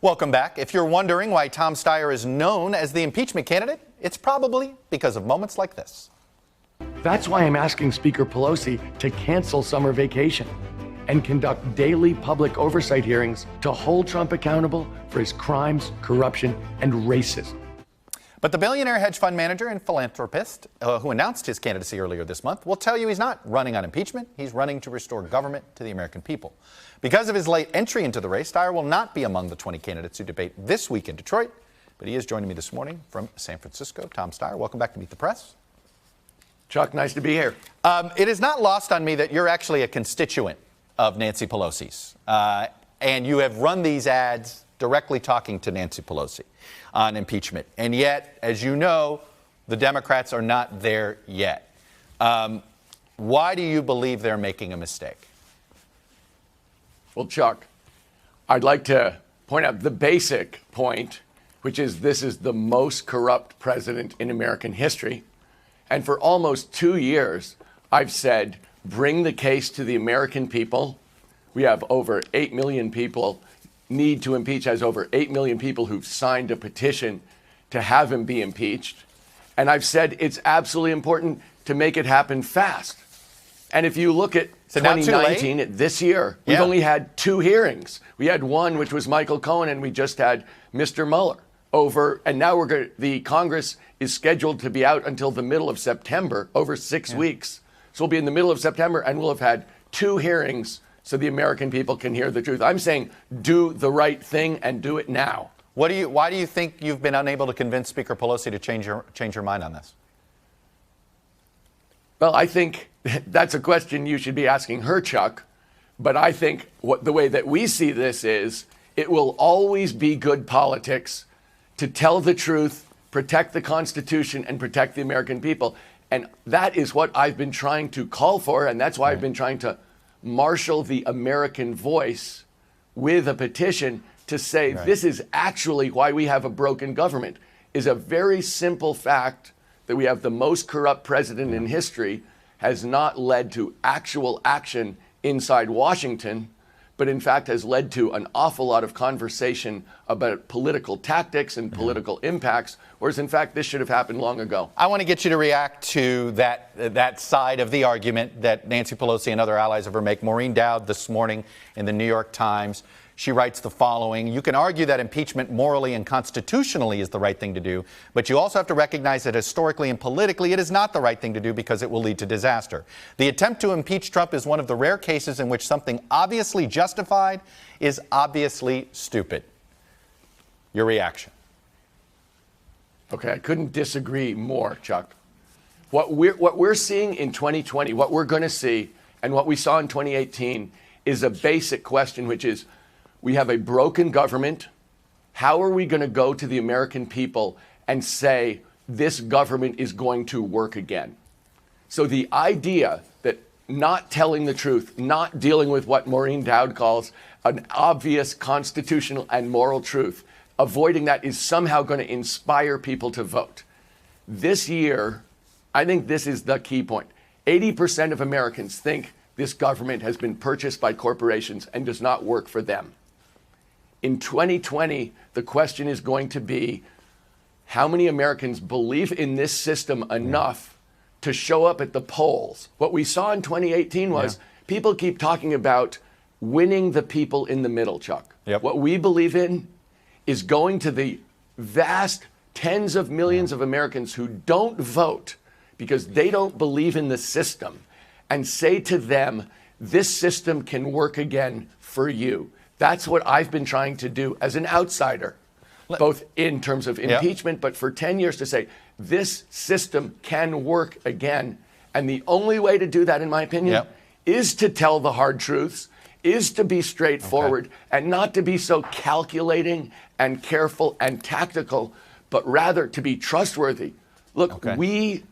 Welcome back. If you're wondering why Tom Steyer is known as the impeachment candidate, it's probably because of moments like this. That's why I'm asking Speaker Pelosi to cancel summer vacation and conduct daily public oversight hearings to hold Trump accountable for his crimes, corruption, and racism. But the billionaire hedge fund manager and philanthropist who announced his candidacy earlier this month will tell you he's not running on impeachment. He's running to restore government to the American people. Because of his late entry into the race, Steyer will not be among the 20 candidates who debate this week in Detroit. But he is joining me this morning from San Francisco. Tom Steyer, welcome back to Meet the Press. Chuck, nice to be here. It is not lost on me that you're actually a constituent of Nancy Pelosi's. And you have run these ads directly talking to Nancy Pelosi on impeachment. And yet, as you know, the Democrats are not there yet. Why do you believe they're making a mistake? Well, Chuck, I'd like to point out the basic point, which is this is the most corrupt president in American history. And for almost 2 years, I've said, bring the case to the American people. We have over 8 million people need to impeach, has over 8 million people who've signed a petition to have him be impeached. And I've said it's absolutely important to make it happen fast. And if you look at 2019, this year, we've only had 2 hearings. We had one, which was Michael Cohen, and we just had Mr. Mueller over. And now the Congress is scheduled to be out until the middle of September, over 6 weeks. So we'll be in the middle of September, and we'll have had 2 hearings so the American people can hear the truth. I'm saying do the right thing and do it now. Why do you think you've been unable to convince Speaker Pelosi to change her mind on this? Well, I think that's a question you should be asking her, Chuck. But I think the way that we see this is it will always be good politics to tell the truth, protect the Constitution, and protect the American people. And that is what I've been trying to call for. And that's why I've been trying to marshal the American voice with a petition to say this is actually why we have a broken government, is a very simple fact that we have the most corrupt president in history has not led to actual action inside Washington, but in fact has led to an awful lot of conversation about political tactics and political impacts, whereas in fact this should have happened long ago. I want to get you to react to that side of the argument that Nancy Pelosi and other allies of her make. Maureen Dowd this morning in the New York Times, she writes the following: you can argue that impeachment morally and constitutionally is the right thing to do, but you also have to recognize that historically and politically it is not the right thing to do because it will lead to disaster. The attempt to impeach Trump is one of the rare cases in which something obviously justified is obviously stupid. Your reaction? Okay, I couldn't disagree more, Chuck. What we're seeing in 2020, what we're going to see, and what we saw in 2018 is a basic question, which is, we have a broken government. How are we going to go to the American people and say this government is going to work again? So the idea that not telling the truth, not dealing with what Maureen Dowd calls an obvious constitutional and moral truth, avoiding that is somehow going to inspire people to vote. This year, I think this is the key point. 80% of Americans think this government has been purchased by corporations and does not work for them. In 2020, the question is going to be how many Americans believe in this system enough to show up at the polls. What we saw in 2018 was people keep talking about winning the people in the middle, Chuck. What we believe in is going to the vast tens of millions of Americans who don't vote because they don't believe in the system and say to them, this system can work again for you. That's what I've been trying to do as an outsider, both in terms of impeachment, but for 10 years to say this system can work again. And the only way to do that, in my opinion, is to tell the hard truths, is to be straightforward and not to be so calculating and careful and tactical, but rather to be trustworthy. Look, we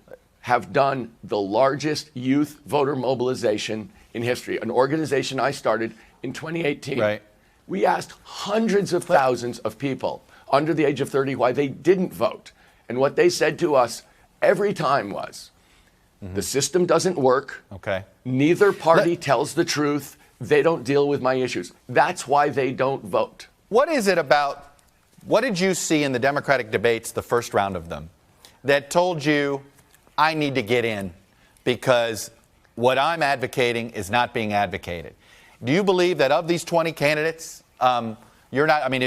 have done the largest youth voter mobilization in history, an organization I started in 2018. We asked hundreds of thousands of people under the age of 30 why they didn't vote. And what they said to us every time was, the system doesn't work. Neither party tells the truth. They don't deal with my issues. That's why they don't vote. What did you see in the Democratic debates, the first round of them, that told you, I need to get in because what I'm advocating is not being advocated? Do you believe that of these 20 candidates, you're not, I mean,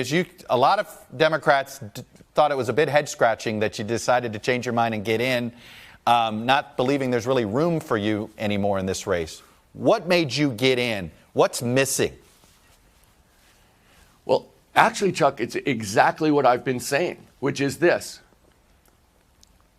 a lot of Democrats thought it was a bit head scratching that you decided to change your mind and get in, not believing there's really room for you anymore in this race. What made you get in? What's missing? Well, actually, Chuck, it's exactly what I've been saying, which is this.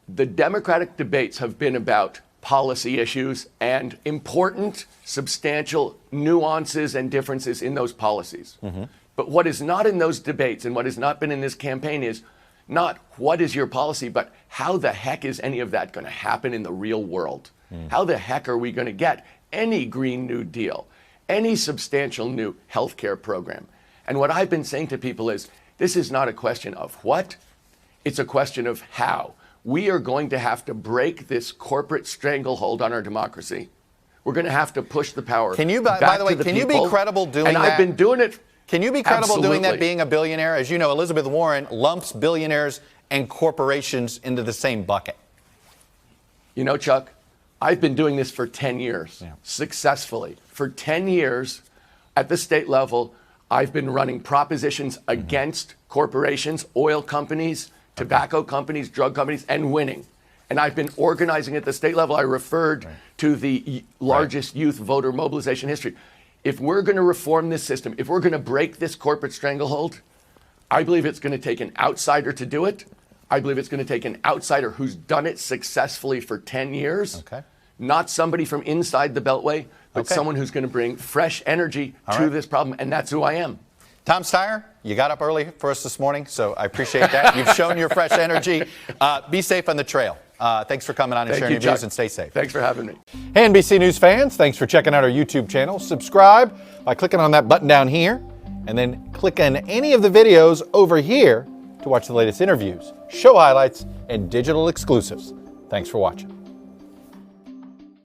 The Democratic debates have been about policy issues and important, substantial nuances and differences in those policies. Mm-hmm. But what is not in those debates and what has not been in this campaign is not what is your policy, but how the heck is any of that going to happen in the real world? How the heck are we going to get any Green New Deal, any substantial new healthcare program? And what I've been saying to people is, this is not a question of what, it's a question of how. We are going to have to break this corporate stranglehold on our democracy. We're going to have to push the power. Can you, by the way, can you be credible doing that? And I've been doing it. Can you be credible doing that, Absolutely. being a billionaire? As you know, Elizabeth Warren lumps billionaires and corporations into the same bucket. You know, Chuck, I've been doing this for 10 years, successfully. For 10 years, at the state level, I've been running propositions against corporations, oil companies, tobacco companies, drug companies, and winning. And I've been organizing at the state level. I referred to the largest youth voter mobilization history. If we're going to reform this system, if we're going to break this corporate stranglehold, I believe it's going to take an outsider to do it. I believe it's going to take an outsider who's done it successfully for 10 years. Not somebody from inside the Beltway, but someone who's going to bring fresh energy to this problem. And that's who I am. Tom Steyer, you got up early for us this morning, so I appreciate that. You've shown your fresh energy. Be safe on the trail. Thanks for coming on and sharing your views, and stay safe. Thanks for having me. Hey, NBC News fans, thanks for checking out our YouTube channel. Subscribe by clicking on that button down here, and then click on any of the videos over here to watch the latest interviews, show highlights, and digital exclusives. Thanks for watching.